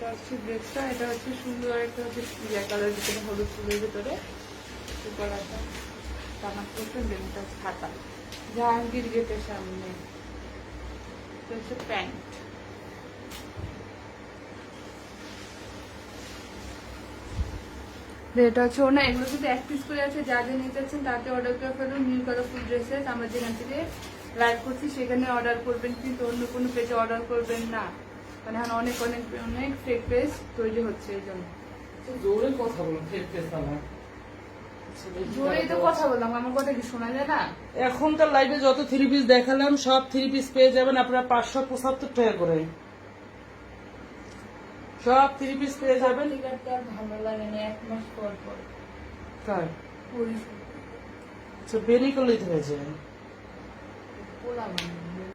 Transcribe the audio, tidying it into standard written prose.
এটা হচ্ছে ড্রেসটা, এটা হচ্ছে সুন্দর একটা হচ্ছে ইয়া কালার ভিতরে, হলুদ ফুলের ভিতরে গলাটা টানা করতে, দেন এটা হচ্ছে হাতা, জাহাঙ্গীর গেটের সামনে। এটা হচ্ছে প্যান্ট। এটা হচ্ছে ওনা। এগুলো যদি এক পিস করে আছে, যা যা নিতে চাচ্ছেন তাতে অর্ডার করে ফেলুন। নিউ কালারফুল ড্রেসেস আমরা যেখান থেকে লাইভ করছি সেখানে অর্ডার করবেন, কিন্তু অন্য কোনো পেজে অর্ডার করবেন না, মানে এখন অনেক অনেক অনেক ফেক পেজ তৈরি হচ্ছে, এই জন্য জোরে কথা বলো, ফেক পেজ না। জোরেই তো কথা বললাম, আমার কথা কি শোনা যায় না? এখনকার লাইভে যত থ্রি পিস দেখালাম সব থ্রি পিস পেয়ে যাবেন আপনারা 575 টাকা করে। সব থ্রি পিস পেয়ে যাবেন। টিকারটা আর ভালো লাগে না, 1 মাস পর পর তাই পরিশোধ বেনি করলেই হয়েছে। পোলা মানে